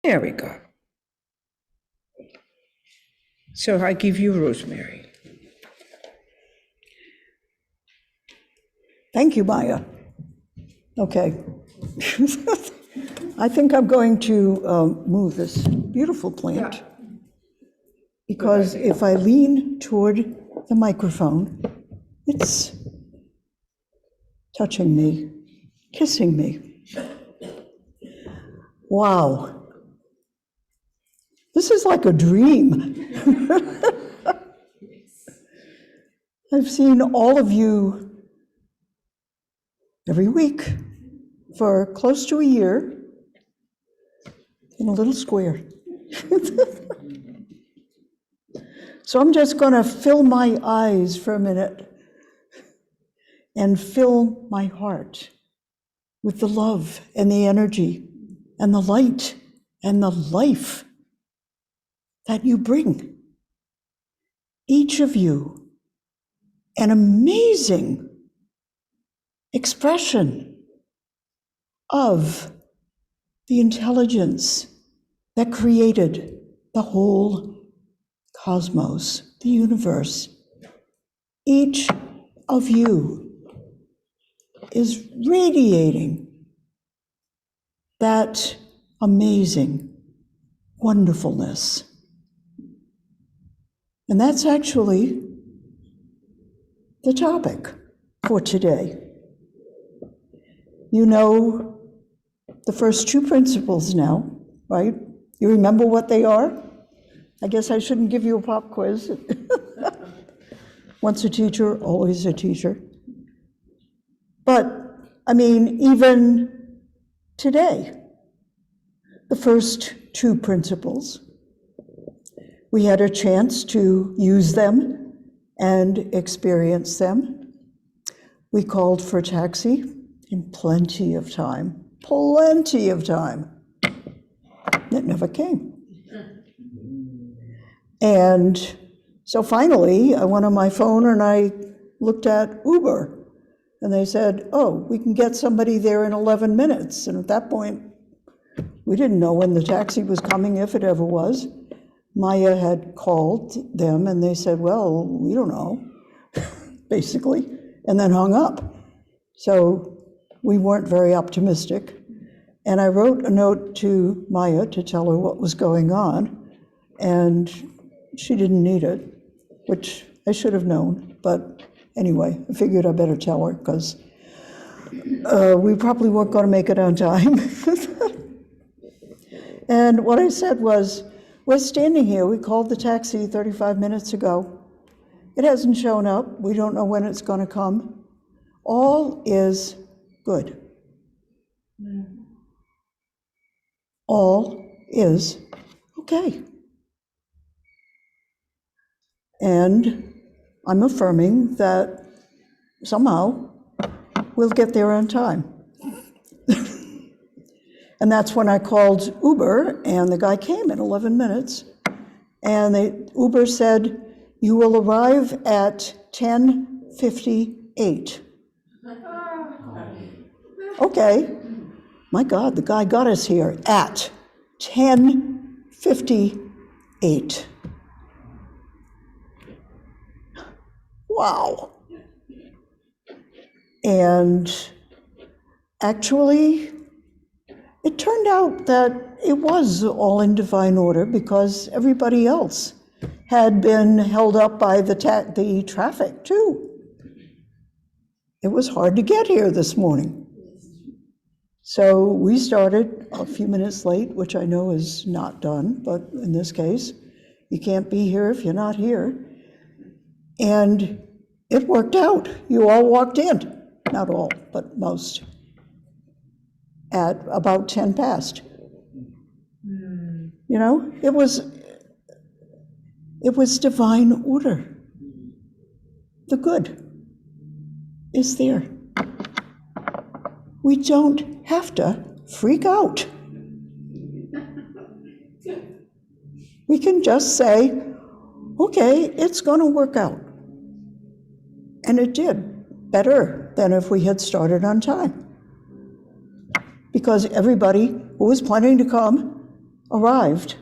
There we go. So I give you Rosemary. Thank you, Maya. Okay. I think I'm going to move this beautiful plant, because if I lean toward the microphone, it's touching me, kissing me. Wow. This is like a dream. I've seen all of you every week for close to a year in a little square. So I'm just going to fill my eyes for a minute and fill my heart with the love and the energy and the light and the life that you bring. Each of you, an amazing expression of the intelligence that created the whole cosmos, the universe. Each of you is radiating that amazing wonderfulness. And that's actually the topic for today. You know the first two principles now, right? You remember what they are? I guess I shouldn't give you a pop quiz. Once a teacher, always a teacher. But, I mean, even today, the first two principles, we had a chance to use them and experience them. We called for taxi in plenty of time. It never came. And so finally, I went on my phone and I looked at Uber. And they said, oh, we can get somebody there in 11 minutes. And at that point, we didn't know when the taxi was coming, if it ever was. Maya had called them and they said, well, we don't know, basically, and then hung up. So we weren't very optimistic. And I wrote a note to Maya to tell her what was going on, and she didn't need it, which I should have known. But anyway, I figured I better tell her, because we probably weren't going to make it on time. And what I said was, we're standing here, we called the taxi 35 minutes ago. It hasn't shown up, we don't know when it's going to come. All is good. All is okay. And I'm affirming that somehow we'll get there on time. And that's when I called Uber, and the guy came in 11 minutes. And Uber said, you will arrive at 10:58. Okay. My God, the guy got us here at 10:58. Wow. And actually, it turned out that it was all in divine order, because everybody else had been held up by the traffic too. It was hard to get here this morning. So we started a few minutes late, which I know is not done, but in this case, you can't be here if you're not here. And it worked out. You all walked in. Not all, but most. At about 10 past. You know, it was divine order. The good is there. We don't have to freak out. We can just say, okay, it's going to work out. And it did, better than if we had started on time. Because everybody who was planning to come arrived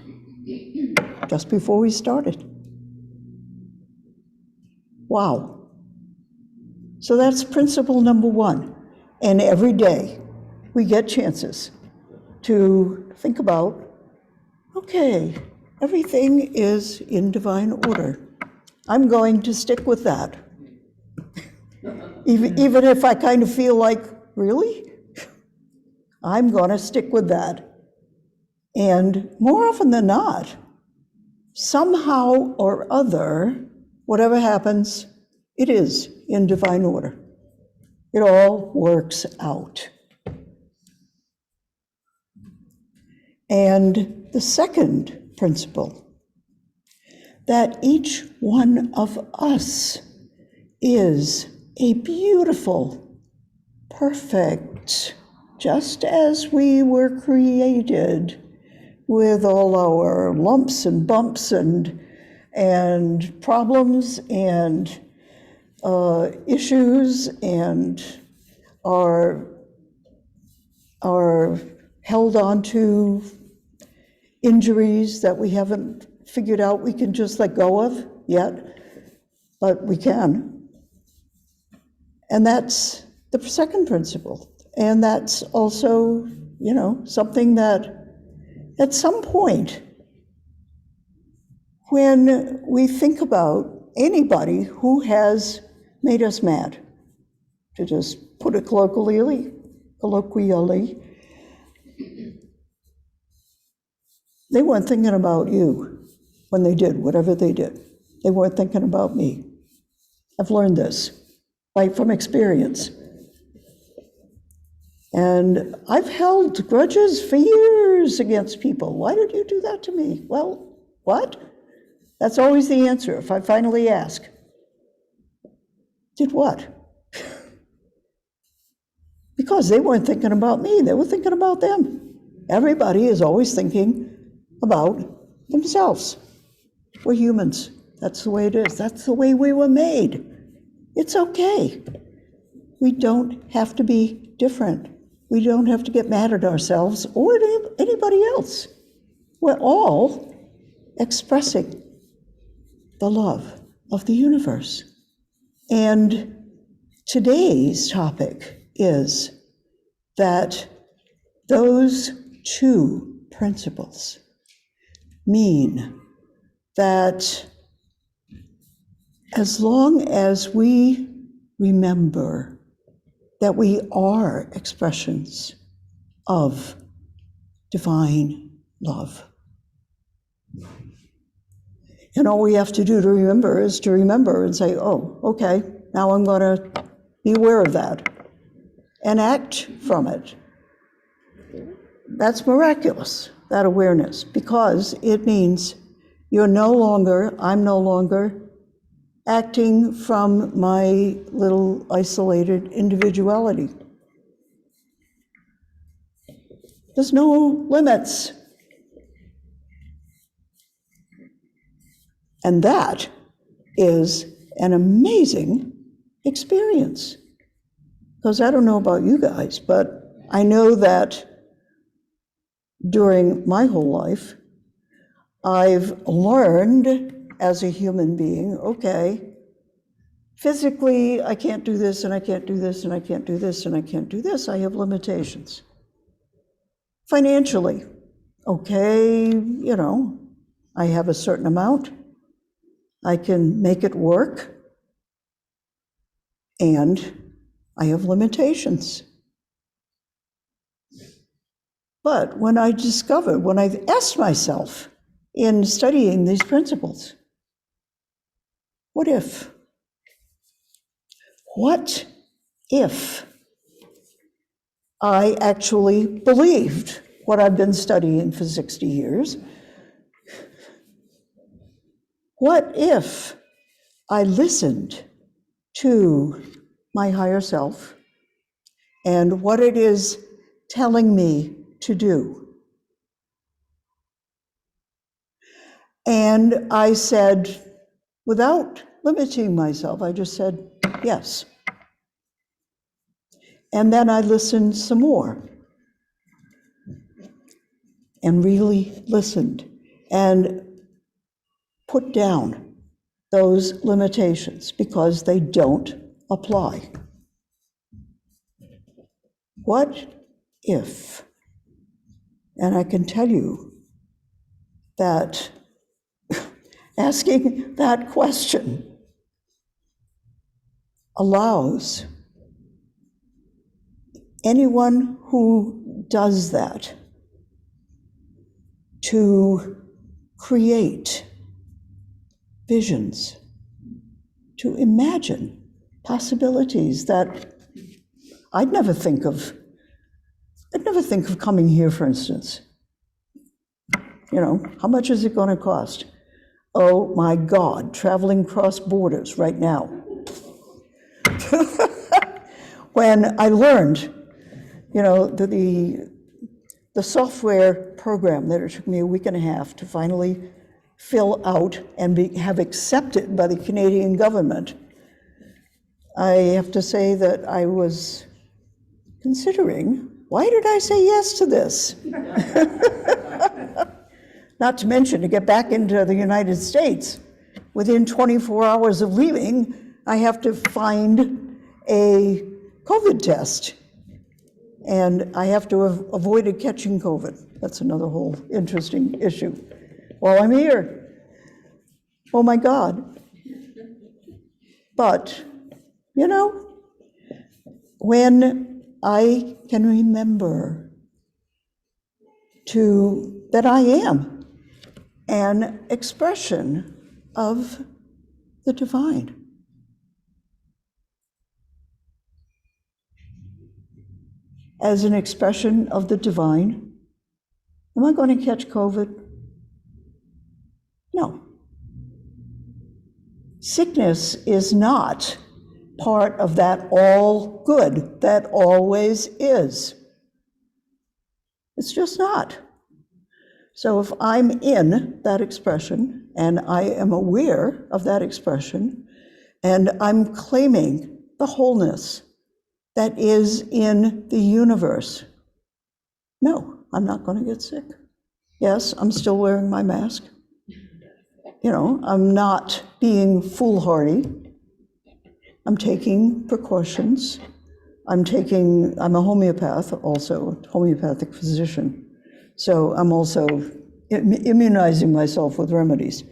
just before we started. Wow. So that's principle number one. And every day we get chances to think about, okay, everything is in divine order. I'm going to stick with that. Even if I kind of feel like, really? I'm going to stick with that. And more often than not, somehow or other, whatever happens, it is in divine order. It all works out. And the second principle, that each one of us is a beautiful, perfect, just as we were created, with all our lumps and bumps and problems and issues, and are held on to injuries that we haven't figured out we can just let go of yet, but we can. And that's the second principle. And that's also, something that at some point, when we think about anybody who has made us mad, to just put it colloquially, they weren't thinking about you when they did whatever they did. They weren't thinking about me. I've learned this from experience. And I've held grudges for years against people. Why did you do that to me? Well, what? That's always the answer if I finally ask. Did what? Because they weren't thinking about me, they were thinking about them. Everybody is always thinking about themselves. We're humans. That's the way it is. That's the way we were made. It's okay. We don't have to be different. We don't have to get mad at ourselves or anybody else. We're all expressing the love of the universe. And today's topic is that those two principles mean that as long as we remember that we are expressions of divine love, and all we have to do to remember is to remember and say, oh, okay, now I'm going to be aware of that and act from it. That's miraculous, that awareness, because it means I'm no longer acting from my little isolated individuality. There's no limits. And that is an amazing experience. Because I don't know about you guys, but I know that during my whole life, I've learned as a human being, okay, physically I can't do this and I can't do this and I can't do this and I can't do this. I have limitations. Financially, okay, I have a certain amount. I can make it work, and I have limitations. But when I asked myself in studying these principles, what if I actually believed what I've been studying for 60 years? What if I listened to my higher self and what it is telling me to do? And I said, without limiting myself, I just said, yes. And then I listened some more. and really listened and put down those limitations because they don't apply. What if, and I can tell you that asking that question allows anyone who does that to create visions, to imagine possibilities that I'd never think of coming here, for instance. You know, how much is it going to cost? Oh my God, traveling cross borders right now. When I learned, you know, the software program that it took me a week and a half to finally fill out and have accepted by the Canadian government, I have to say that I was considering, why did I say yes to this? Not to mention, to get back into the United States, within 24 hours of leaving, I have to find a COVID test. And I have to have avoided catching COVID. That's another whole interesting issue. While I'm here, oh my God. But, you know, when I can remember that I am an expression of the divine. As an expression of the divine, am I going to catch COVID? No. Sickness is not part of that all good that always is. It's just not. So if I'm in that expression, and I am aware of that expression, and I'm claiming the wholeness that is in the universe, no, I'm not going to get sick. Yes, I'm still wearing my mask. You know, I'm not being foolhardy. I'm taking precautions. I'm a homeopath also, a homeopathic physician. So I'm also immunizing myself with remedies.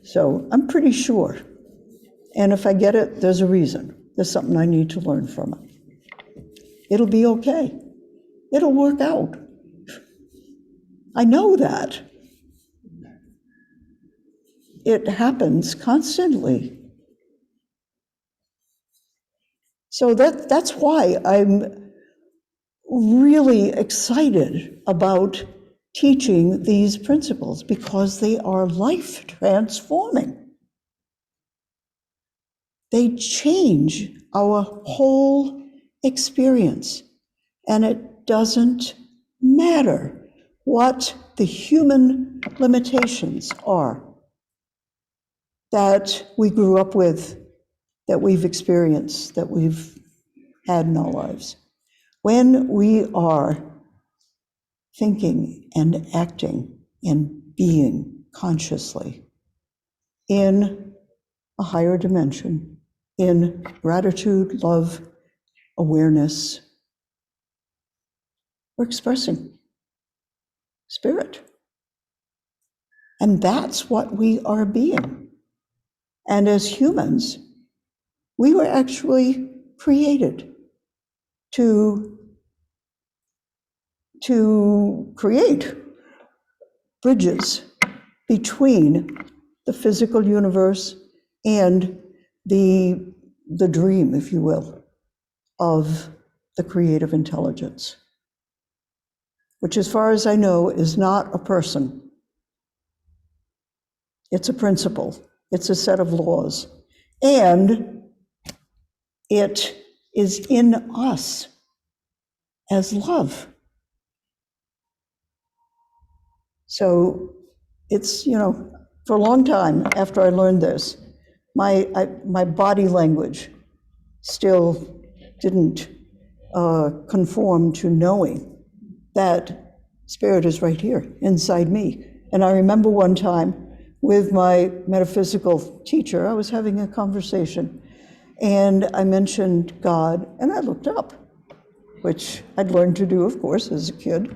So I'm pretty sure. And if I get it, there's a reason. There's something I need to learn from it. It'll be okay. It'll work out. I know that. It happens constantly. So that's why I'm really excited about teaching these principles, because they are life transforming. They change our whole experience, and it doesn't matter what the human limitations are that we grew up with, that we've experienced, that we've had in our lives. When we are thinking and acting and being consciously in a higher dimension, in gratitude, love, awareness, we're expressing spirit. And that's what we are being. And as humans, we were actually created to create bridges between the physical universe and the dream, if you will, of the creative intelligence, which, as far as I know, is not a person. It's a principle. It's a set of laws. And it is in us as love. So it's, you know, for a long time after I learned this, my body language still didn't conform to knowing that Spirit is right here inside me. And I remember one time with my metaphysical teacher, I was having a conversation, and I mentioned God, and I looked up, which I'd learned to do, of course, as a kid.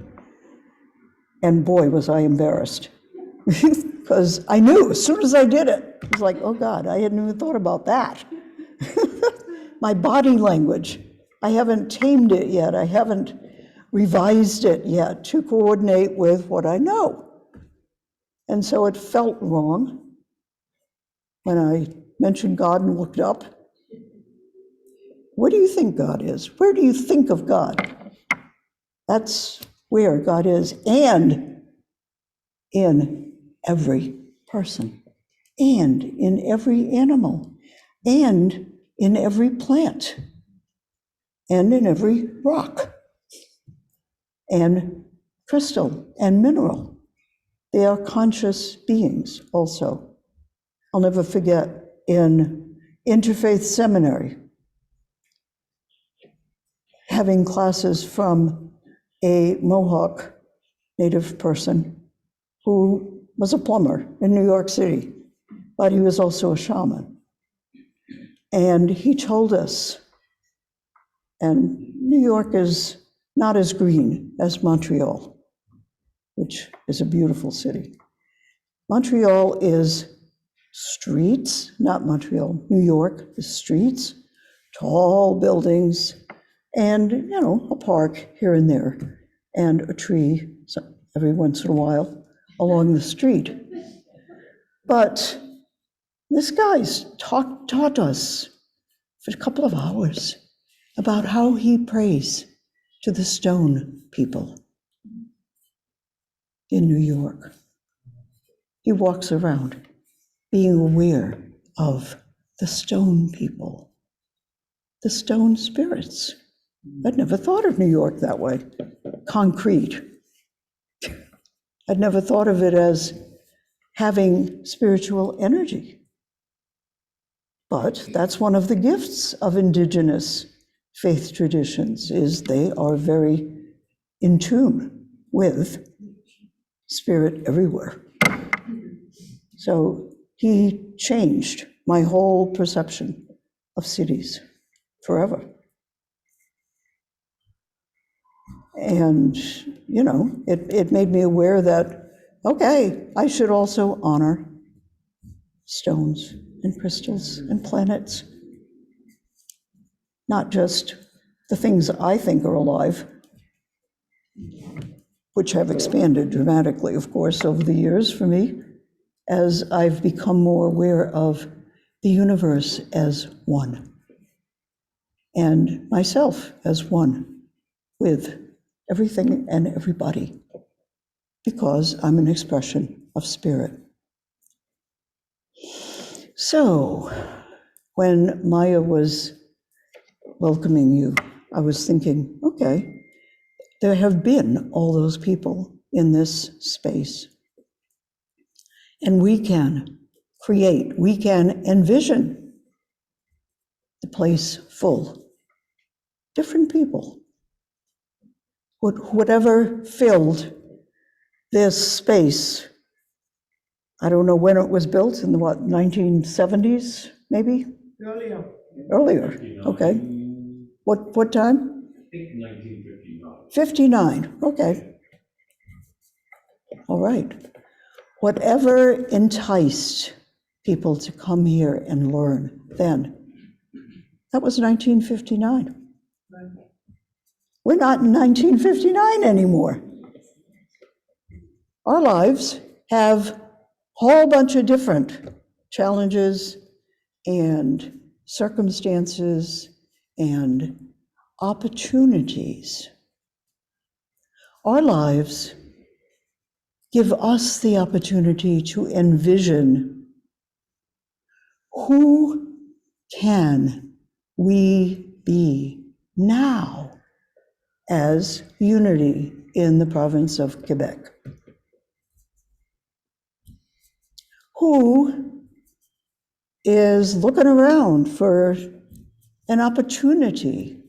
And boy, was I embarrassed. Because I knew as soon as I did it, it was like, oh God, I hadn't even thought about that. My body language, I haven't tamed it yet. I haven't revised it yet to coordinate with what I know. And so it felt wrong when I mentioned God and looked up. What do you think God is? Where do you think of God? That's where God is, and in every person, and in every animal, and in every plant, and in every rock, and crystal, and mineral. They are conscious beings also. I'll never forget in interfaith seminary, having classes from a Mohawk Native person who was a plumber in New York City, but he was also a shaman. And he told us, and New York is not as green as Montreal, which is a beautiful city. Montreal is streets, not Montreal, New York is streets, tall buildings, and, a park here and there, and a tree every once in a while along the street. But this guy's taught us for a couple of hours about how he prays to the stone people in New York. He walks around being aware of the stone people, the stone spirits. I'd never thought of New York that way, concrete. I'd never thought of it as having spiritual energy. But that's one of the gifts of indigenous faith traditions, is they are very in tune with spirit everywhere. So he changed my whole perception of cities forever. And, it made me aware that, okay, I should also honor stones and crystals and planets, not just the things I think are alive, which have expanded dramatically, of course, over the years for me, as I've become more aware of the universe as one, and myself as one with everything and everybody, because I'm an expression of spirit. So, when Maya was welcoming you, I was thinking, okay, there have been all those people in this space. And we can create, we can envision the place full. Different people. Whatever filled this space, I don't know when it was built, in the 1970s, maybe? Earlier, okay. What time? I think 1959. 59, okay. All right. Whatever enticed people to come here and learn then, that was 1959. We're not in 1959 anymore. Our lives have a whole bunch of different challenges and circumstances and opportunities. Our lives give us the opportunity to envision who can we be now as unity in the province of Quebec. Who is looking around for an opportunity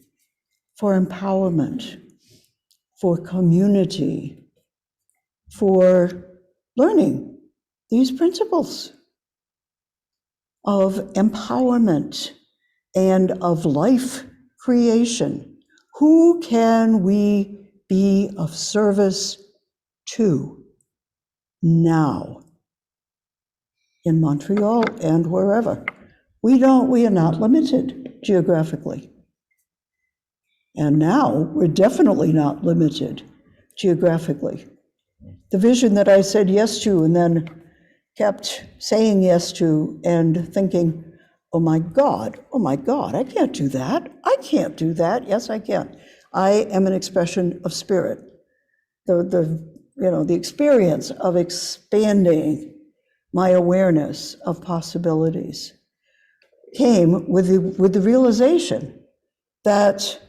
for empowerment, for community, for learning these principles of empowerment and of life creation. Who can we be of service to now in Montreal and wherever? We are not limited geographically. And now we're definitely not limited geographically. The vision that I said yes to and then kept saying yes to and thinking, oh my God, I can't do that. I can't do that. Yes, I can. I am an expression of spirit. The experience of expanding my awareness of possibilities came with the realization that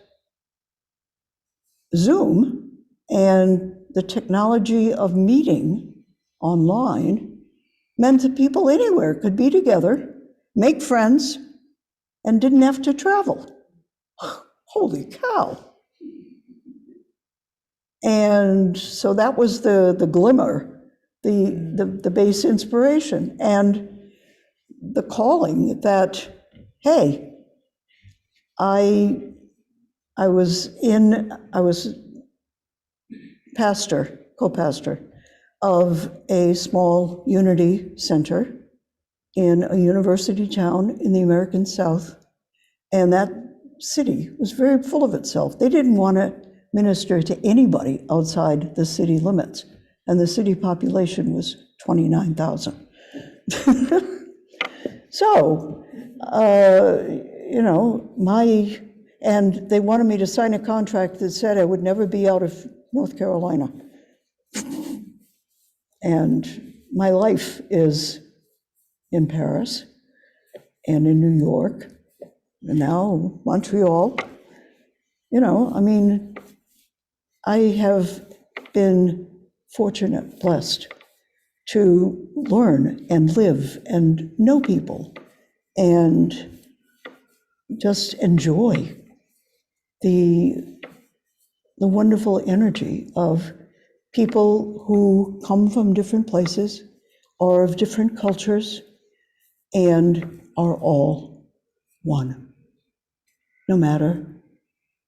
Zoom and the technology of meeting online meant that people anywhere could be together, make friends, and didn't have to travel. Holy cow. And so that was the glimmer, the base inspiration, and the calling that, hey, I was co-pastor of a small Unity Center in a university town in the American South, and that city was very full of itself. They didn't want to minister to anybody outside the city limits, and the city population was 29,000. So, and they wanted me to sign a contract that said I would never be out of North Carolina. And my life is in Paris and in New York, and now Montreal. I have been fortunate, blessed, to learn and live and know people and just enjoy the wonderful energy of people who come from different places or of different cultures and are all one, no matter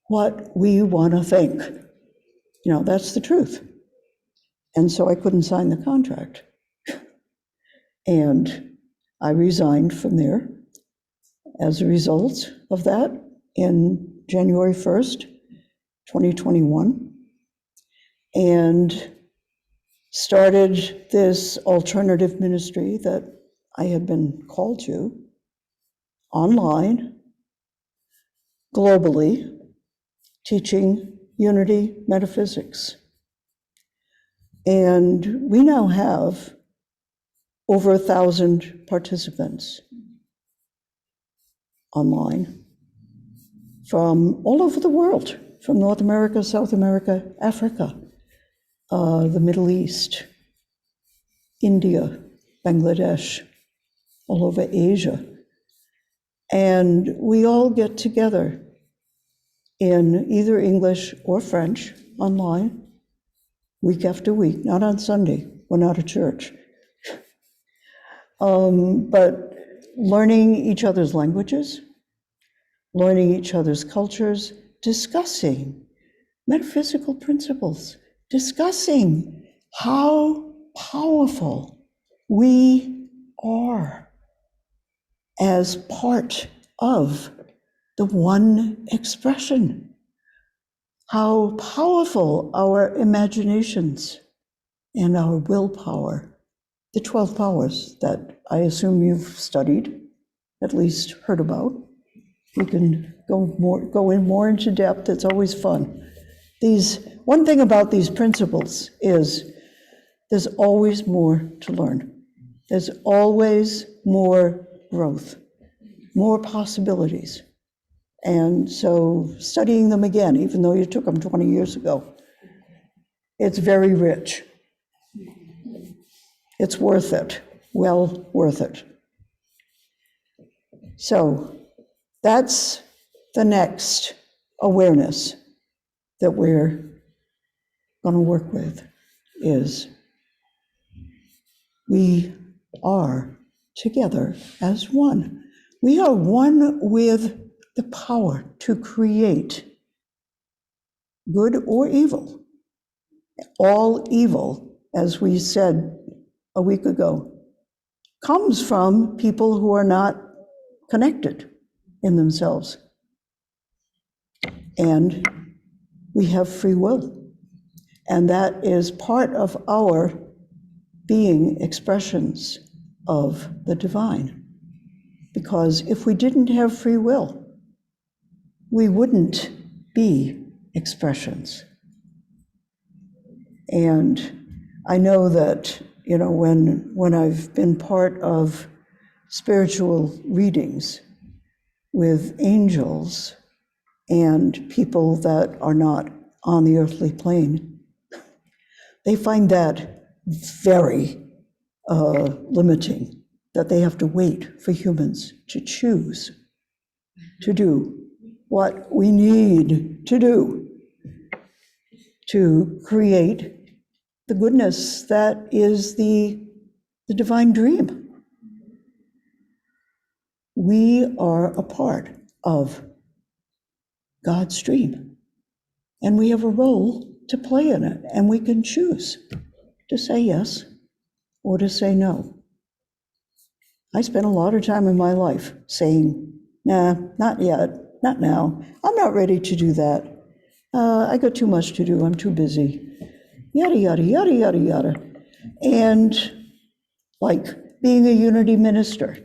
what we want to think. That's the truth. And so I couldn't sign the contract. And I resigned from there as a result of that in January 1st, 2021, and started this alternative ministry that I had been called to online, globally, teaching unity metaphysics. And we now have over 1,000 participants online from all over the world, from North America, South America, Africa, the Middle East, India, Bangladesh, all over Asia. And we all get together in either English or French online, week after week, not on Sunday, we're not a church. But learning each other's languages, learning each other's cultures, discussing metaphysical principles, discussing how powerful we are as part of the one expression, how powerful our imaginations and our willpower, the 12 powers that I assume you've studied, at least heard about. We can go in more into depth. It's always fun. One thing about these principles is there's always more to learn. There's always more growth, more possibilities. And so studying them again, even though you took them 20 years ago, it's very rich. It's worth it, well worth it. So that's the next awareness that we're going to work with, is we are together as one. We are one with the power to create good or evil. All evil, as we said a week ago, comes from people who are not connected in themselves. And we have free will. And that is part of our being expressions of the divine. Because if we didn't have free will, we wouldn't be expressions. And I know that, when I've been part of spiritual readings with angels and people that are not on the earthly plane, they find that very limiting, that they have to wait for humans to choose to do what we need to do to create the goodness that is the divine dream. We are a part of God's dream, and we have a role to play in it, and we can choose to say yes or to say no. I spent a lot of time in my life saying, nah, not yet, not now, I'm not ready to do that. I got too much to do, I'm too busy. Yada, yada, yada, yada, yada. And like being a unity minister.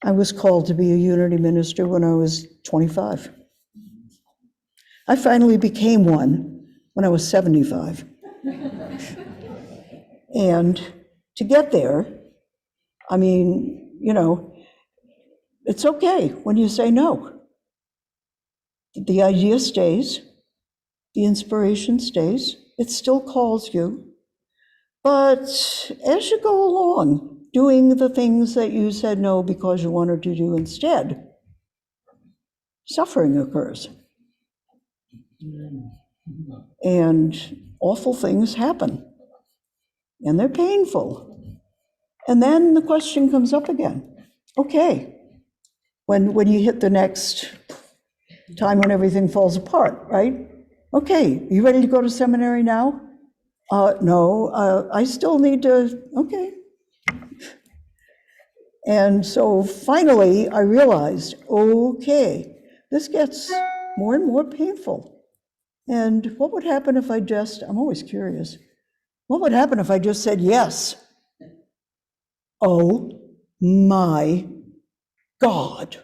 I was called to be a unity minister when I was 25. I finally became one when I was 75. And to get there, it's okay when you say no. The idea stays, the inspiration stays, it still calls you. But as you go along, doing the things that you said no because you wanted to do instead, suffering occurs. And awful things happen. And they're painful. And then the question comes up again. Okay, when you hit the next time when everything falls apart, right? Okay, you ready to go to seminary now? No, I still need to, okay. And so finally I realized, okay, this gets more and more painful. And what would happen if I'm always curious, what would happen if I just said yes? Oh my God.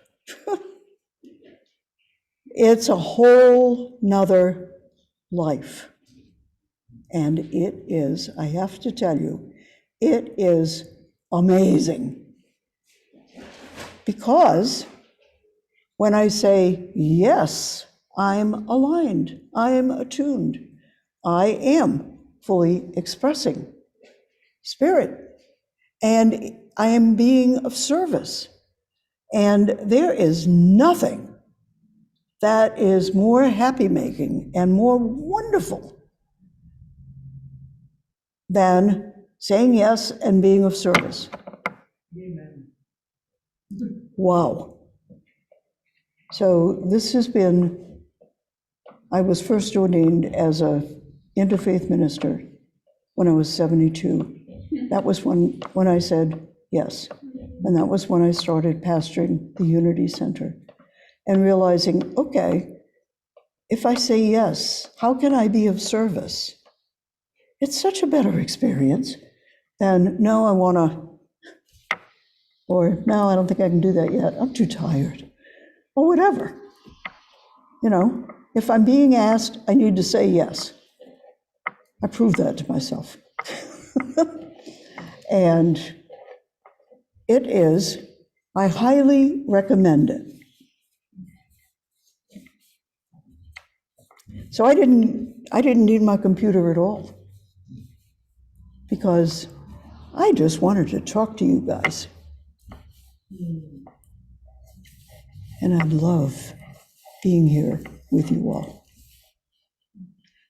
It's a whole nother life. And it is, I have to tell you, it is amazing. Because when I say yes, I'm aligned, I am attuned, I am fully expressing spirit, and I am being of service. And there is nothing that is more happy-making and more wonderful than saying yes and being of service. Amen. Wow. So this has been, I was first ordained as an interfaith minister when I was 72. That was when I said yes. And that was when I started pastoring the Unity Center and realizing, okay, if I say yes, how can I be of service? It's such a better experience than, no, I want to, or no, I don't think I can do that yet. I'm too tired, or whatever. If I'm being asked, I need to say yes. I prove that to myself. And it is, I highly recommend it. So I didn't need my computer at all, because I just wanted to talk to you guys. And I love being here with you all.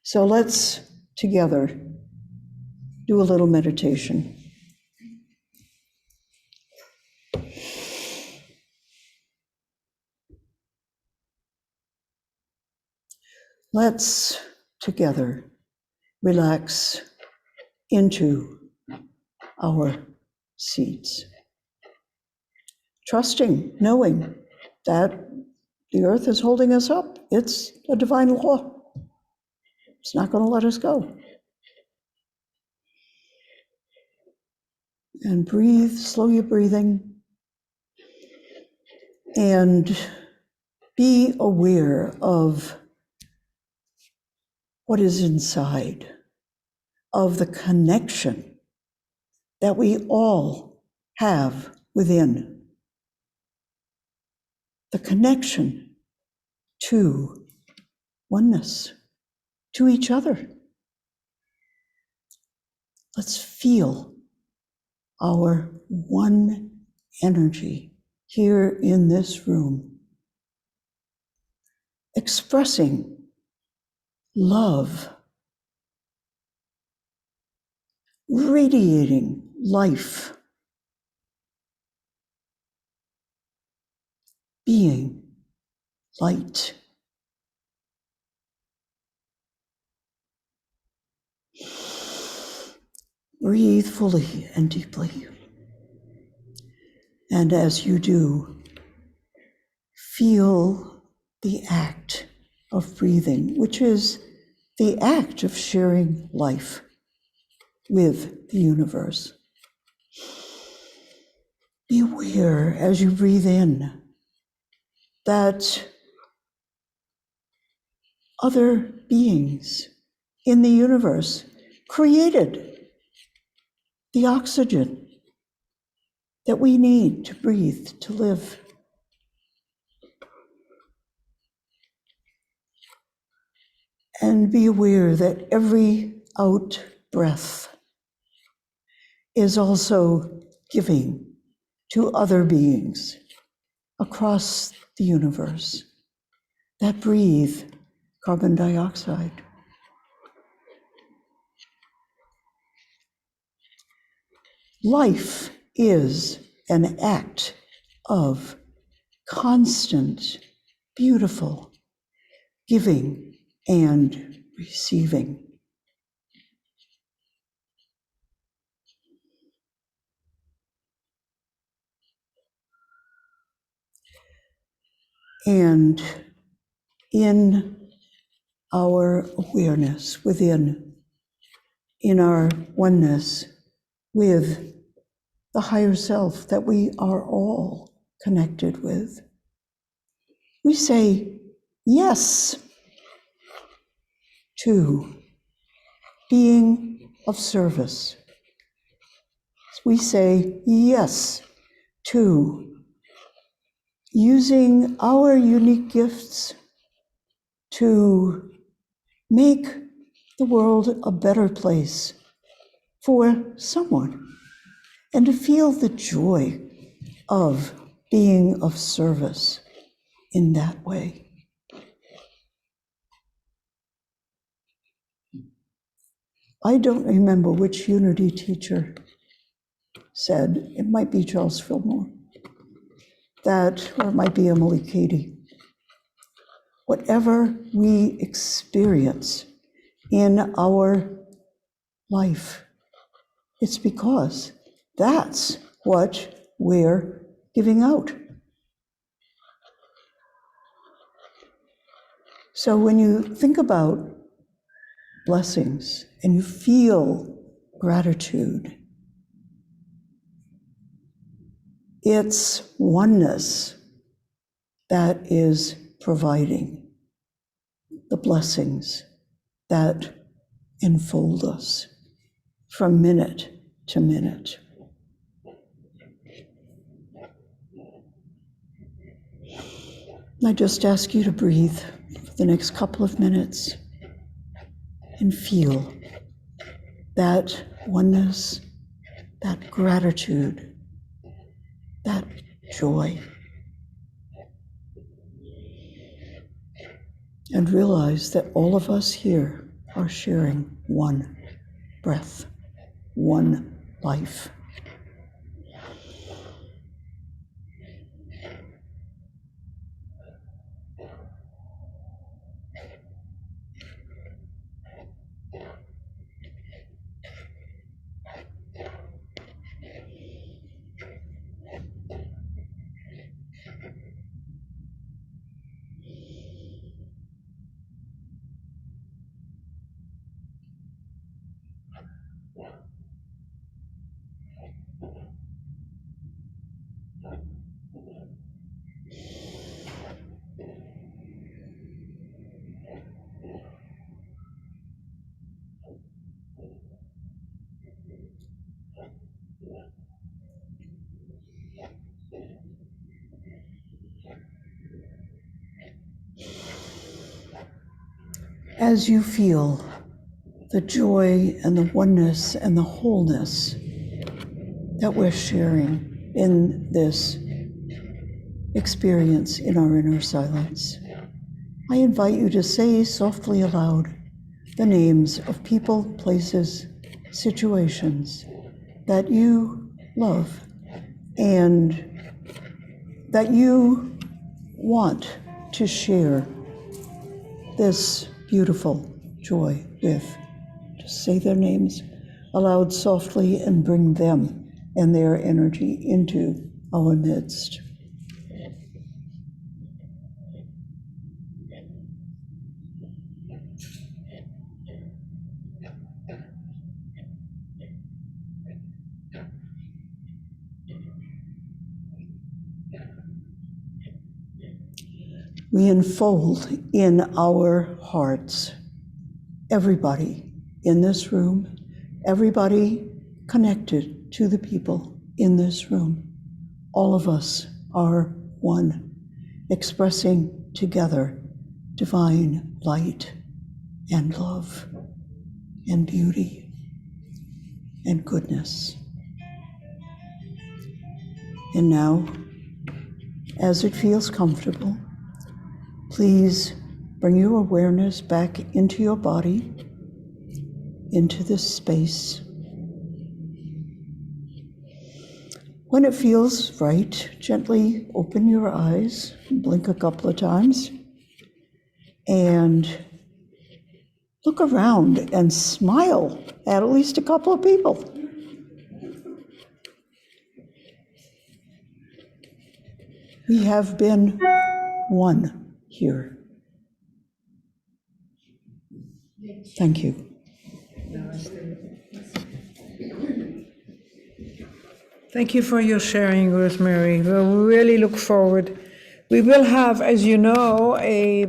So let's together do a little meditation. Let's together relax into our seats, trusting, knowing that the earth is holding us up. It's a divine law. It's not going to let us go. And breathe, slow your breathing, and be aware of what is inside, of the connection that we all have within, the connection to oneness, to each other. Let's feel our one energy here in this room, expressing love, radiating life, being light. Breathe fully and deeply. And as you do, feel the act of breathing, which is the act of sharing life with the universe. Be aware as you breathe in that other beings in the universe created the oxygen that we need to breathe, to live. And be aware that every out breath is also giving to other beings across the universe that breathe carbon dioxide. Life is an act of constant, beautiful giving and receiving. And in our awareness within, in our oneness with the higher self that we are all connected with, we say yes to being of service. We say yes to using our unique gifts to make the world a better place for someone, and to feel the joy of being of service in that way. I don't remember which Unity teacher said, it might be Charles Fillmore, that, or it might be Emily Cady, whatever we experience in our life, it's because that's what we're giving out. So when you think about blessings and you feel gratitude, it's oneness that is providing the blessings that enfold us from minute to minute. I just ask you to breathe for the next couple of minutes and feel that oneness, that gratitude, that joy. And realize that all of us here are sharing one breath, one life. as you feel the joy and the oneness and the wholeness that we're sharing in this experience in our inner silence, I invite you to say softly aloud the names of people, places, situations that you love and that you want to share this beautiful joy with. Just say their names aloud softly and bring them and their energy into our midst. We enfold in our hearts everybody in this room, everybody connected to the people in this room. All of us are one, expressing together divine light and love and beauty and goodness. And now, as it feels comfortable, please bring your awareness back into your body, into this space. When it feels right, gently open your eyes, blink a couple of times, and look around and smile at least a couple of people. We have been one here. Thank you. Thank you for your sharing, Rosemary. We'll really look forward. We will have, as you know, a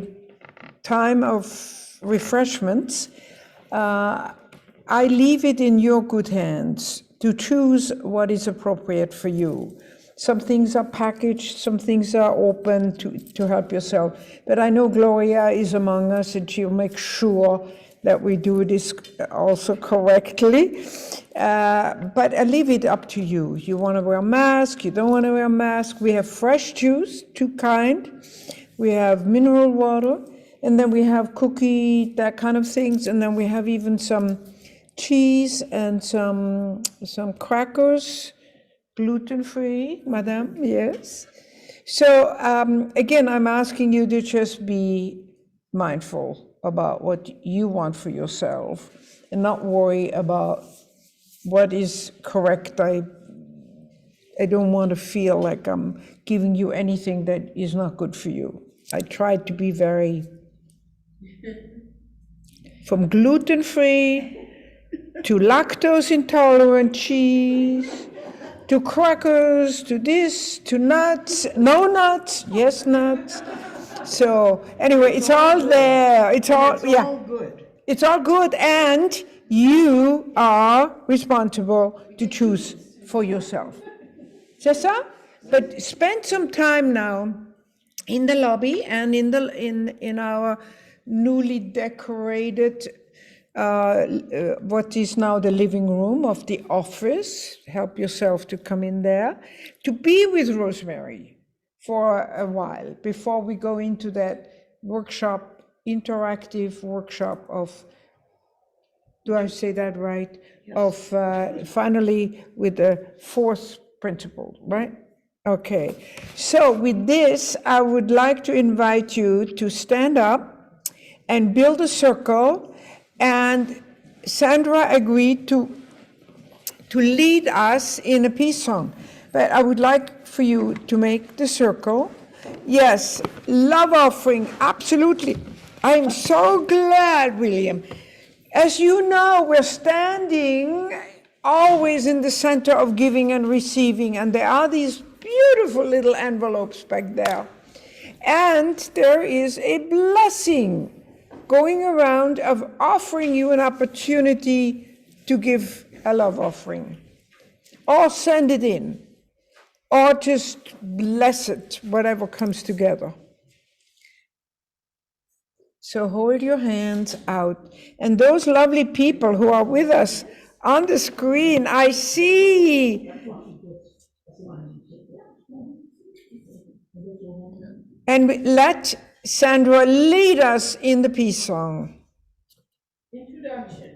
time of refreshments. I leave it in your good hands to choose what is appropriate for you. Some things are packaged, some things are open to help yourself. But I know Gloria is among us and she'll make sure that we do this also correctly. But I leave it up to you. You want to wear a mask, you don't want to wear a mask. We have fresh juice, 2 kinds. We have mineral water, and then we have cookie, that kind of things. And then we have even some cheese and some crackers, gluten-free, madame, yes. So again, I'm asking you to just be mindful about what you want for yourself and not worry about what is correct. I don't want to feel like I'm giving you anything that is not good for you. I tried to be very, from gluten-free to lactose intolerant cheese, to crackers, to this, to nuts, no nuts, yes nuts. So anyway, it's all there. It's all, yeah. Good. It's all good, and you are responsible to choose for yourself. C'est ça? But spend some time now in the lobby and in our newly decorated what is now the living room of the office. Help yourself to come in there to be with Rosemary for a while before we go into that workshop, interactive workshop of, do I say that right? Yes. Of finally with the 4th principle, right? Okay, so with this, I would like to invite you to stand up and build a circle, and Sandra agreed to lead us in a peace song. But I would like for you to make the circle. Yes, love offering, absolutely. I'm so glad, William. As you know, we're standing always in the center of giving and receiving, and there are these beautiful little envelopes back there. And there is a blessing going around of offering you an opportunity to give a love offering, or send it in, or just bless it, whatever comes together. So hold your hands out. And those lovely people who are with us on the screen, I see. And let Sandra lead us in the peace song. Introduction.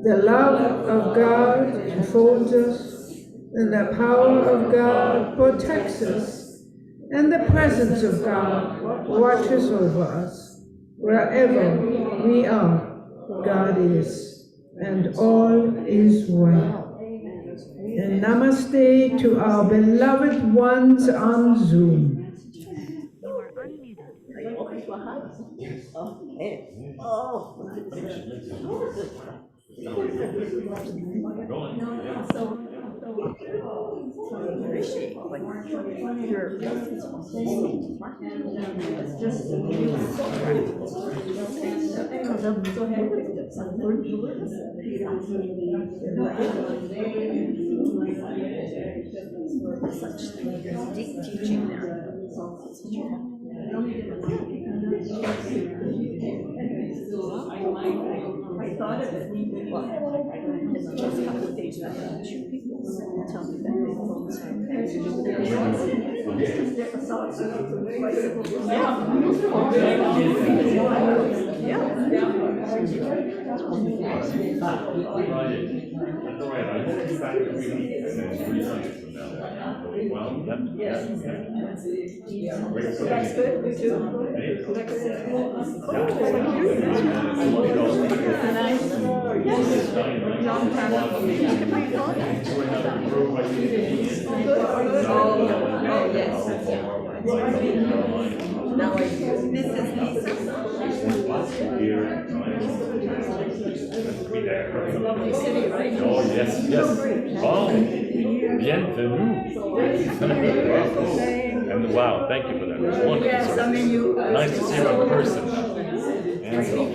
The love of God enfolds us, and the power of God protects us, and the presence of God watches over us. Wherever we are, God is, and all is well. And namaste to our beloved ones on Zoom. Such deep teaching there. I thought of it. Well, in the last couple of days, I've had 2 people tell me that they felt That's good, we do. Long time ago. now I do. Mrs. Lovely city, right? Oh, yes, yes. Oh, bienvenue. And wow, thank you for that. It's wonderful. Yes, I mean, you. Nice to see you in person. And so,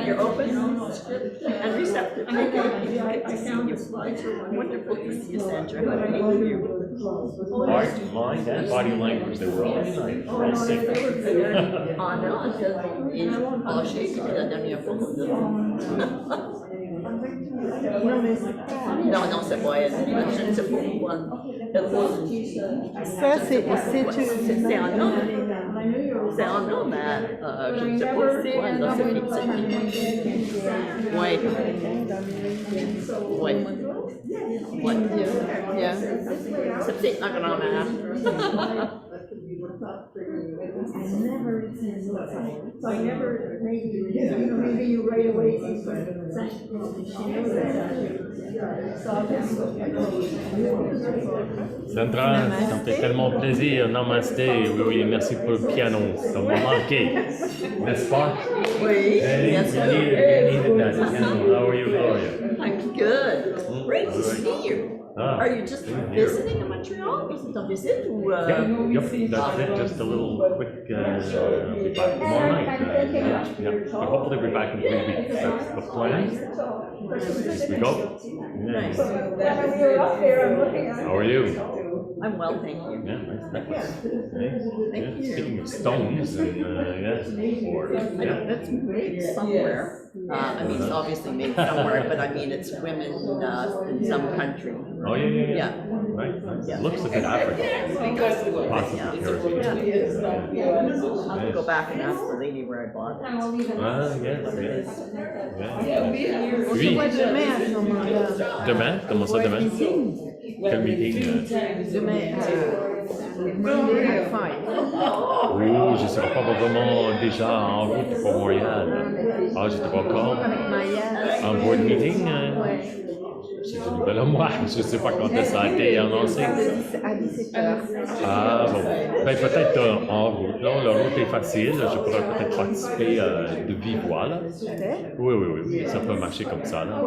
You're open and receptive. I found your slides are wonderful. Thank you, Sandra. Thank you. heart, mind, and body language, they were all united. All sync. Ah, no, j'ai écouté la dernière fois. Non, non, c'est pas elle. Je ne sais pas pourquoi. Ça, c'est C'est un homme. C'est un homme, je ne sais pas pourquoi. Là, c'est ouais. Ouais. Ouais. Yeah. C'est peut-être ma grand-mère. So I never, maybe you right away see some Sandra, ça me fait tellement plaisir. Namasté. Oui, oui, merci pour le piano. Ça m'a manqué. N'est-ce pas? Oui, Hey, yes, we sir. needed that piano. How are you, Gloria? I'm good. Great to see you. Ah, Are you just visiting in Montreal? Is it a visit? Or, Yep, that's it. Just a little quick, I'll be back tomorrow night. Yeah, but hopefully we'll be back in 3 weeks. That's the plan. This we go. Nice. How are you? I'm well, thank you. Yeah, nice necklace. Yeah. Speaking of stones, and yeah. That's made somewhere. I mean, it's obviously made somewhere, but I mean, it's women in some country. Oh yeah. Yeah. Right. Yeah. Looks like an African. Possibly Caribbean. I'll have to go back and ask the lady where I bought it. Ah, yes. On se voit demain à ce moment-là. Demain? Comment ça demain? Quel meeting? Demain Monday at 5. Oh, je serai probablement déjà en route pour Montréal. Ah, j'étais pas encore. Avec Maya. Un board meeting? Ouais. C'est une nouvelle à moi. Je sais pas quand ça a été annoncé. À 17h. Ah, bon. Ben, peut-être en route. Là, la route est facile. Je pourrais peut-être participer de vive voix, là. Oui. Ça peut marcher comme ça, là.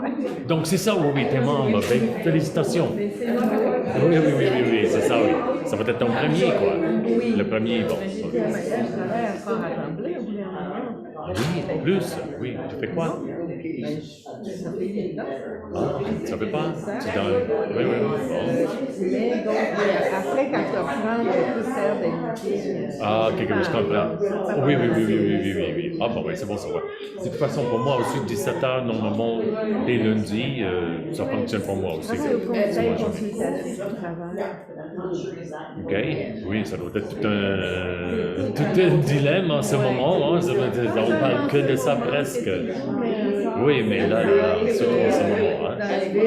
Donc, c'est ça, oui, t'es membre. Ben, félicitations. Oui, c'est ça, oui. Ça va être ton premier, quoi. Le premier, bon. Je travaille à Fort Assemblée au gouvernement. Oui, plus. Oui, tu fais quoi? Ah, ça fait pas? Tu donnes. Oui. Mais donc, après, quand tu reprends, on peut faire des meetings. Ah, ok, je comprends. Oui. Ah, bon, oui, c'est bon, ça va. De toute façon, pour moi aussi, 17h, normalement, dès lundi, ça fonctionne pour moi aussi. Au conseil consultatif du travail. Ok, oui, ça doit être tout un dilemme en ce moment. Hein. On parle que de ça presque. Oui, mais là, surtout en ce moment. Hein. Oui.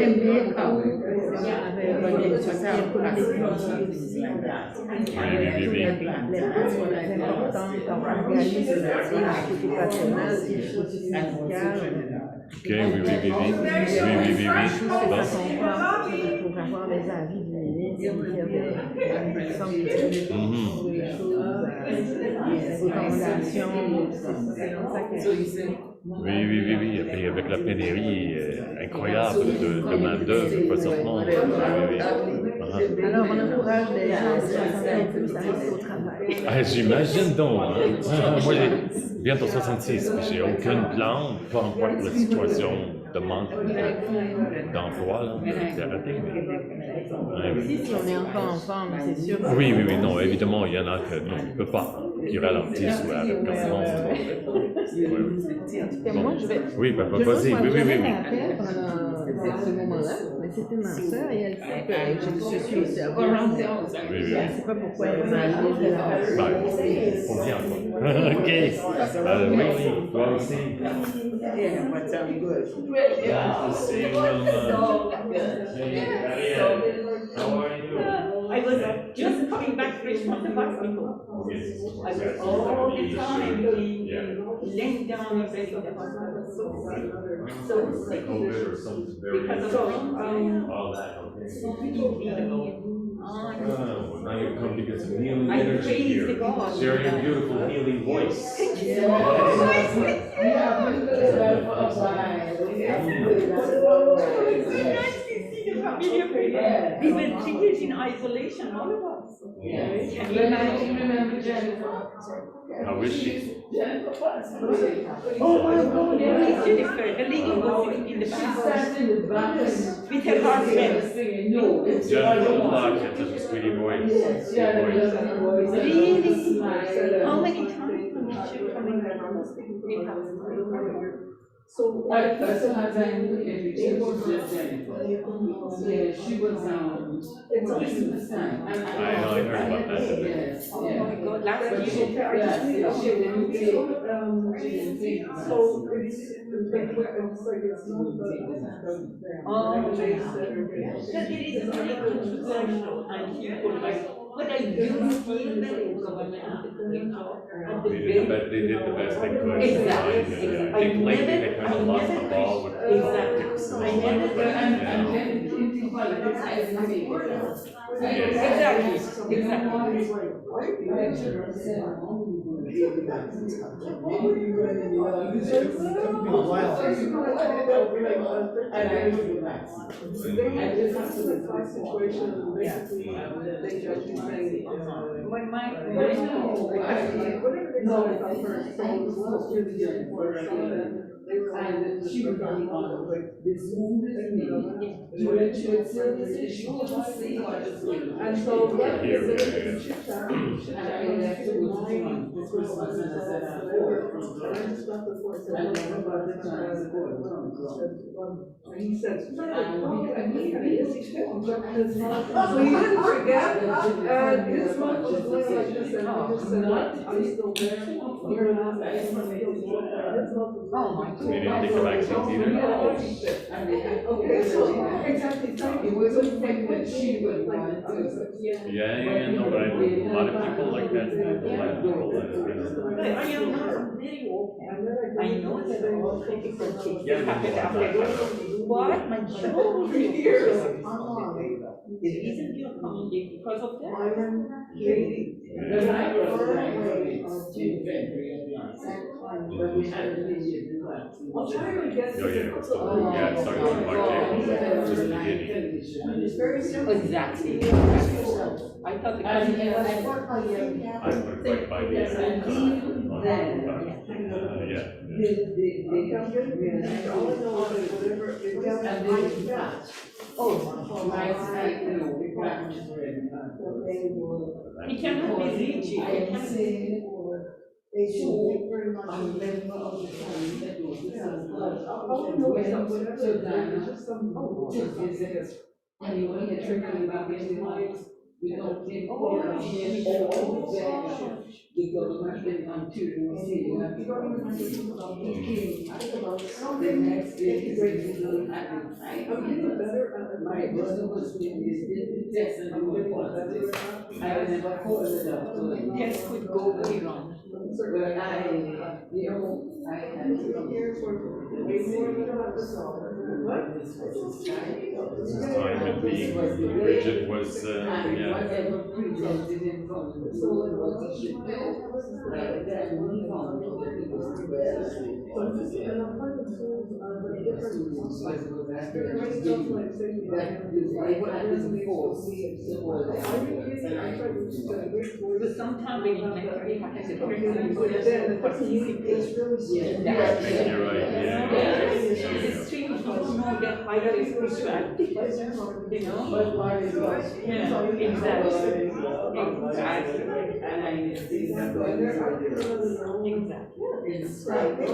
Ok, oui. Bon. Pour avoir des avis du ministre, des recommandations, c'est comme ça que Oui. Et puis avec la pénurie incroyable de main-d'œuvre, présentement. Oui. Alors, on encourage les gens de 60 ans et plus à rester au travail. Ah, j'imagine donc. Hein. Moi, j'ai bientôt 66, mais j'ai aucun plan, peu importe la situation de manque d'emploi, là. C'est arrêté. Si on est encore en forme, c'est sûr. Oui, non, évidemment, il y en a que non, on ne peut pas, qui ralentissent ou arrêtent complètement. Moi, je vais. Oui, vas-y, oui. À ce moment-là, mais c'était ma soeur et elle sait que je suis au service. Oui. Je ne sais pas pourquoi elle m'a dit de la façon. Ben, faut bien, quoi. Ok. Oui, toi aussi. I was just coming back from the hospital. I was all the time laying down in bed in the hospital, so sick. Because of All that, okay. Now you come to get some healing energy here. Share your beautiful healing voice. Thank you so much. We've been 3 years in isolation, all of us. Can you imagine? How is she? Oh my God, Jennifer, the lady was in the past with her heart rate. Jennifer Block has a sweetie voice. Really? How many times did you come in the hospital? So She was I know, I heard about that. oh my God, last year. So it is very controversial and people like But I do feel that the government at the They did the best they could. Exactly. I think lately they kind of lost the ball with politics. I never, exactly, And so that is he said, no, and he is expecting so he didn't forget, and this month was going like this, and he just said, I'm still there. You're not. They didn't take the vaccines either. Okay, so exactly, thank you. Was it like what she would like? Yeah, no, but a lot of people like that. A lot of people, but I am not very open. I know that all critical things Yeah, happen yeah. after this, but my job over the years, the reason you're coming is because of that. I'll try to get. oh yeah, it's starting to mark just the beginning. It's very simple. Exactly. I thought the I put like 5 years. Yeah. He cannot be rich, he cannot be. Yes, could go very wrong. Time and being rigid was, yeah. But sometimes when it mentally happens, the person is participate in the You're action. right, yeah. It's strange to know that higher spirituality, you know? Yeah, exactly.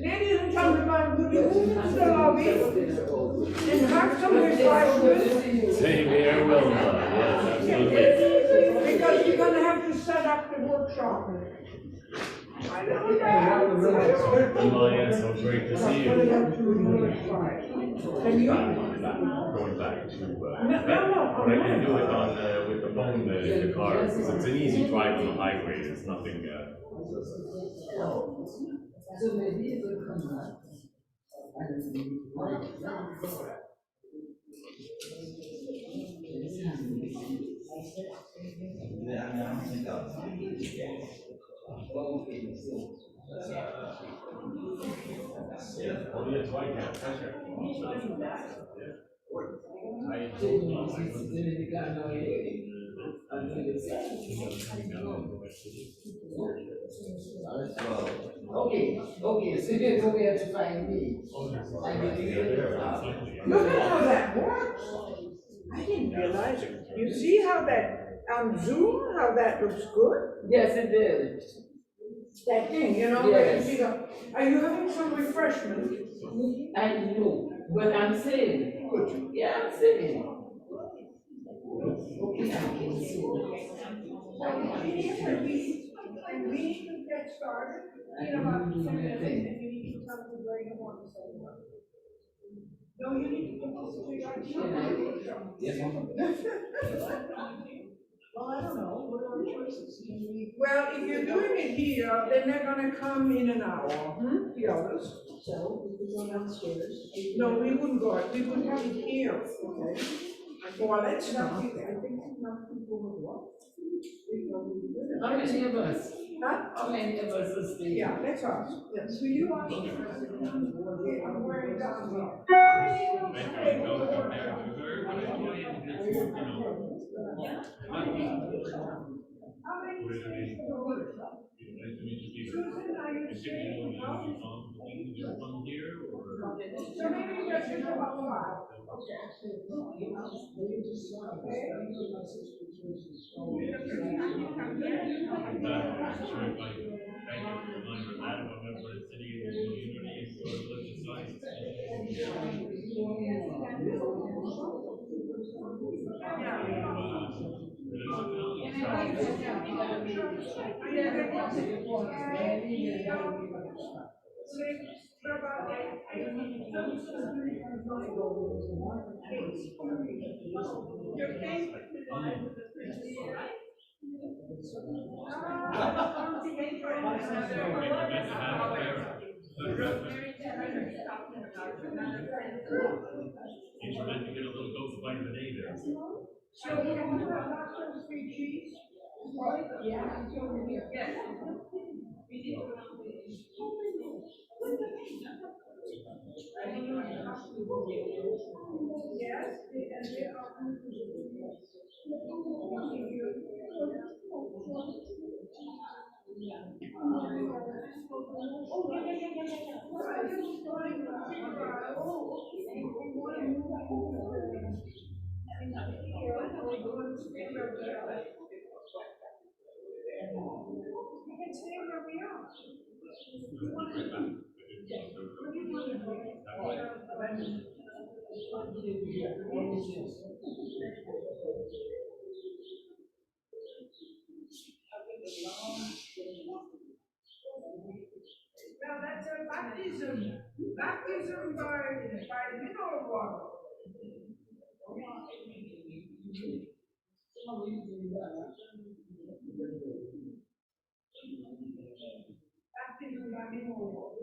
Ladies and gentlemen, would you move into the lobby and have some refreshments? Same here, Wilma. Yes, absolutely. Because we're gonna have to set up the workshop. I know that. Wilma, yeah, so great to see you. And you? Going back to, but I can do it on, with the phone in the car, because it's an easy drive on the highway, it's nothing, yeah. Oh, yes, right, yeah, pleasure. I Okay, so here's where we have to find me. Look at how that works. I didn't realize it. You see how that, on Zoom, how that looks good? Yes, it did. That thing, you know, where you see the, are you having some refreshment? I know, but I'm saying, yeah, I'm saying. Okay, I can see. And we need to get started in about 10 minutes, and you need to tell me where you want to say what. No, you need to participate right now. Yes, Well, I don't know, what are our choices? Well, if you're doing it here, then they're gonna come in an hour, the others. So we could go downstairs. No, we wouldn't go, we would have it here. Okay. Well, let's not do that. How many of us? Huh? How many of us are staying? Yeah, let's ask. Yes. So you are. I'm wearing that. Susan, are you staying? So maybe just about 5. So can you have nachos, 3 cheese? Yes, and they are. We can stay where we are. Well, that's a baptism. Baptism by mineral water. Baptism by mineral water.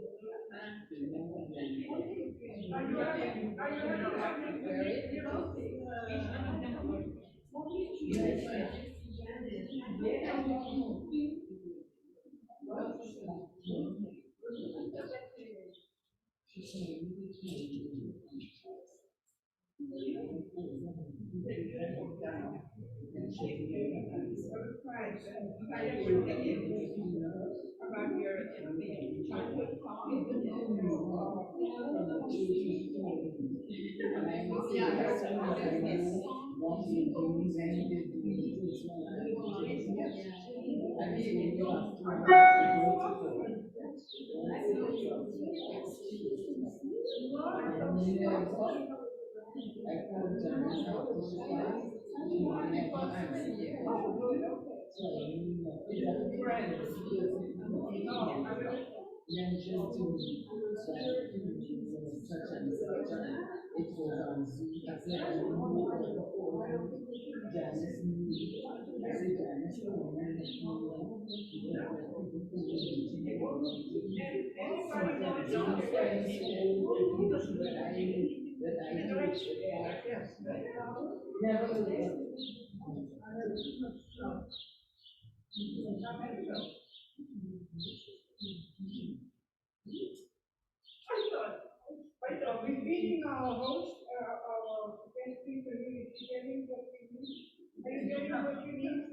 We're feeding our host, our guest speaker, is getting what we need. Are you getting what you need?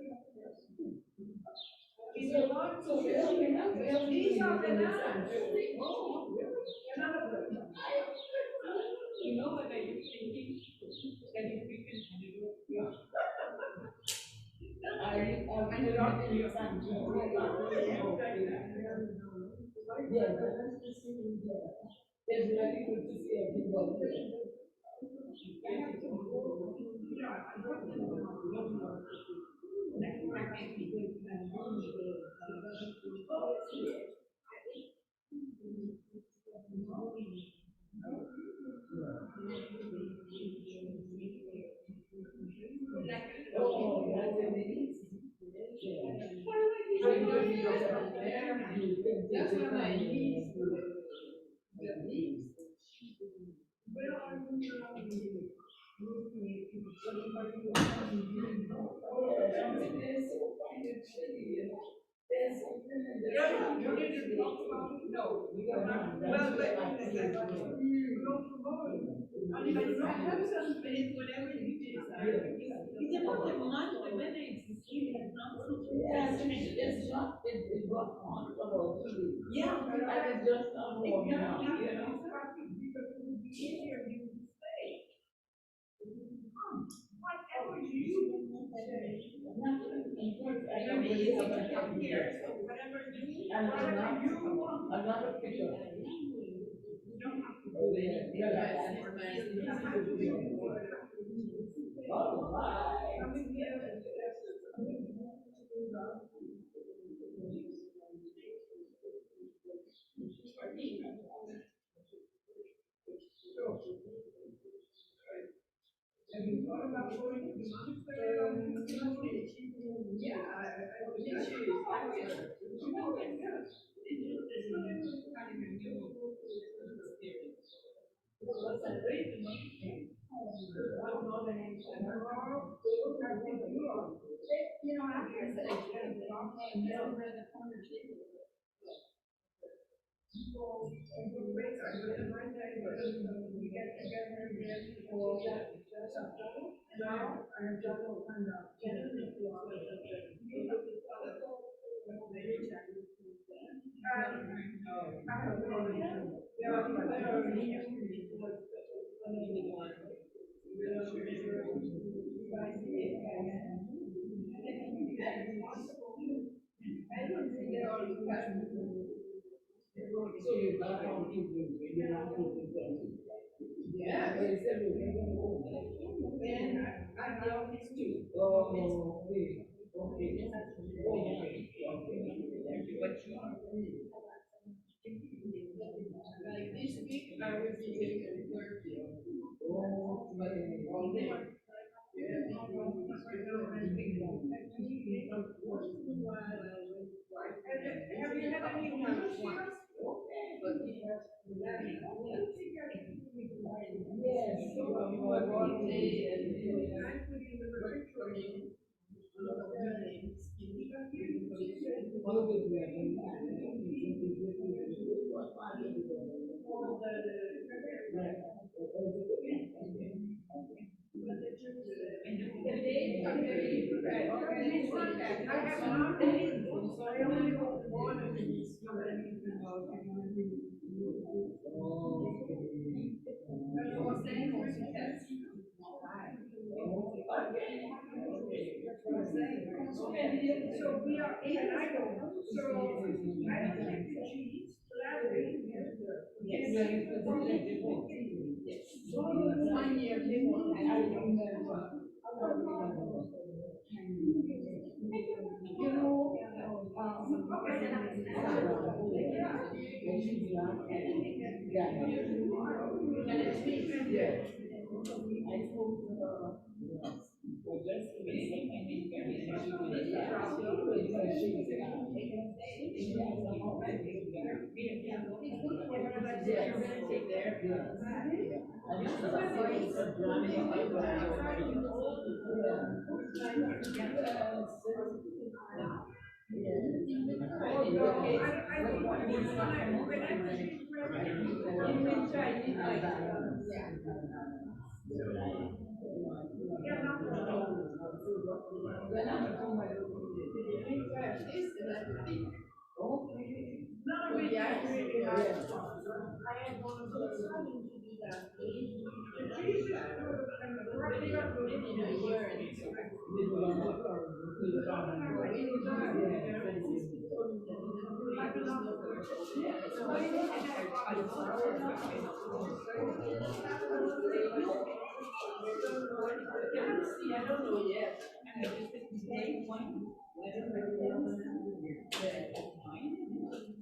Is it hard to get? These are bananas. Oh, another one. You know what I was thinking? That if we can do it. It's really good to see everybody.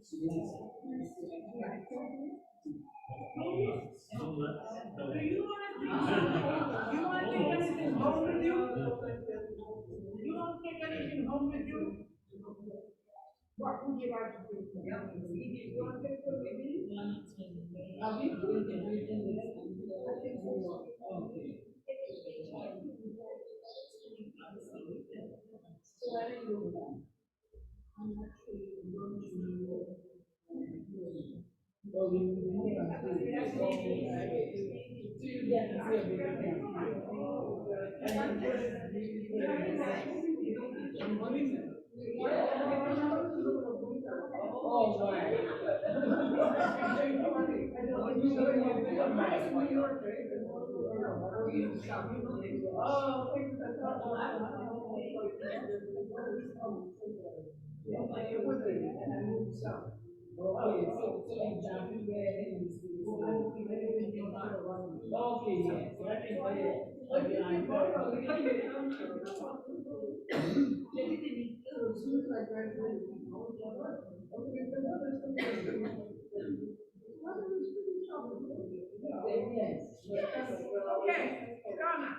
take anything home with you? You don't take anything home with you? What would you like to do? You want to take the baby? Okay, Donna.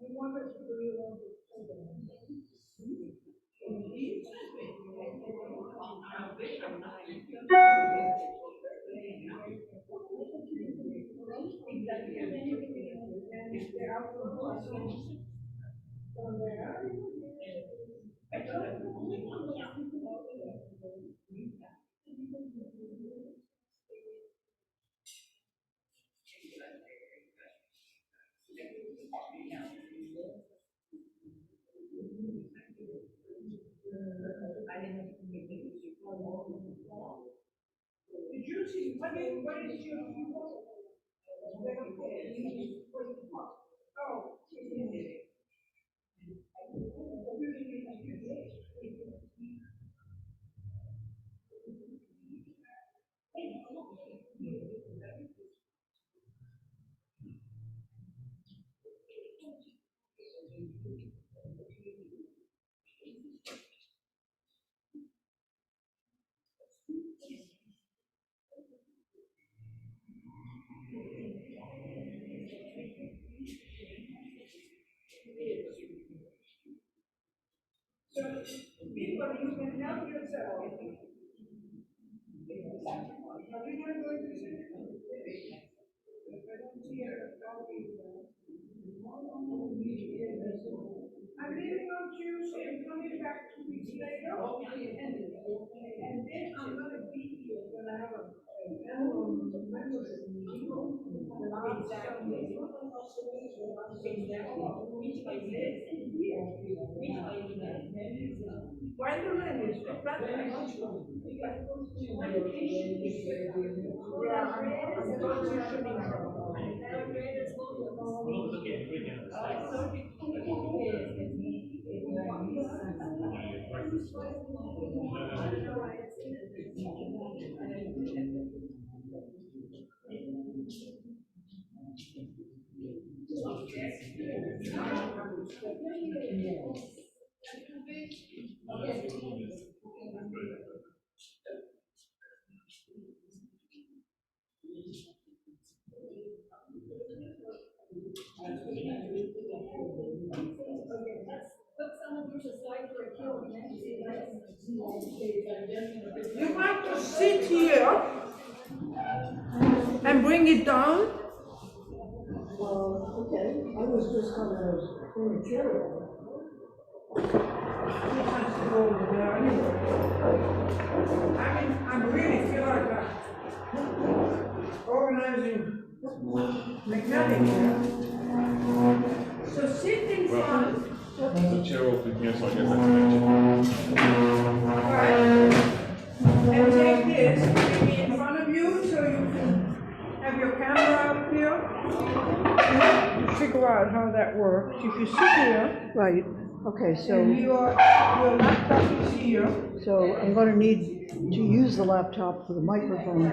You want us to do your own. Did you see, what is your, oh. So, people, you can help yourself. Are we gonna go to see? I'm leaving on Tuesday and coming back 2 weeks later. And then I'm gonna be here when I have a annual membership meeting. The last Saturday. Gwendolyn is the front. You want to sit here and bring it down? Okay, I was just gonna bring a chair over. I'm really feel like that. Organizing mechanic here. So sit in front. The chair will put me on organization. Right. And take this, maybe in front of you, so you can have your camera up here. To figure out how that works, if you sit here, Right, okay, And so, your laptop is here. so I'm gonna need to use the laptop for the microphone.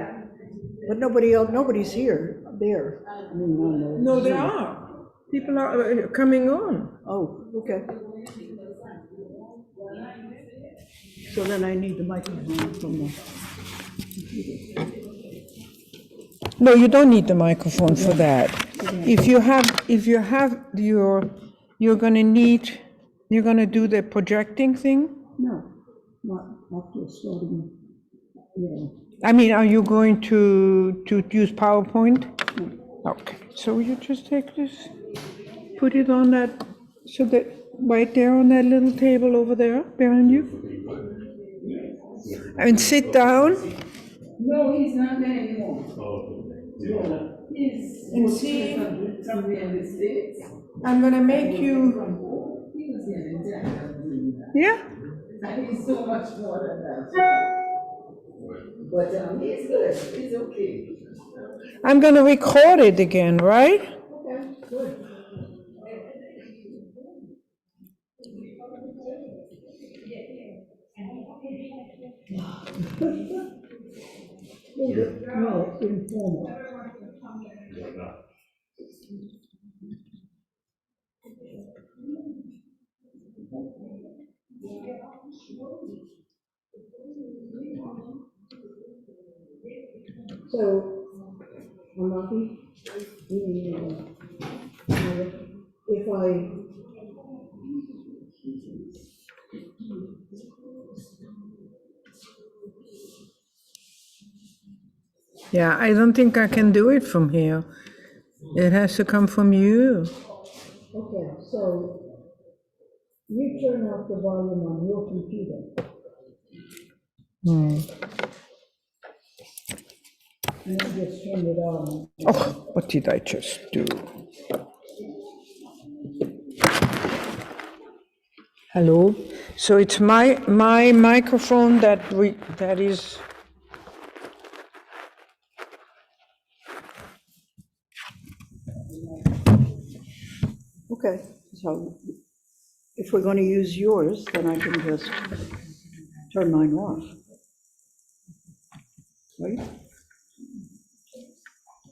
But nobody else, nobody's here, there. I mean, on the no, there Zoom. are. People are coming on. Oh, okay. So then I need the microphone from the, No, you don't need the microphone for that. If you have you're gonna do the projecting thing? no, not after starting, yeah. I mean, are you going to use PowerPoint? Okay, so you just take this, put it on that, so that, right there on that little table over there, behind you. And sit down. No, he's not there anymore. Yeah, he's. And see- Somewhere in the States. I'm gonna make you, He was in India. yeah? And he's so much more than that. But he's good, he's okay. I'm gonna record it again, right? Okay, good. No, informal. So, I'm lucky, if I, Yeah, I don't think I can do it from here. It has to come from you. okay, so you turn off the volume on your computer. And I just turned it on. Oh, what did I just do? Hello? So it's my microphone that is. Okay, so if we're going to use yours, then I can just turn mine off. Right?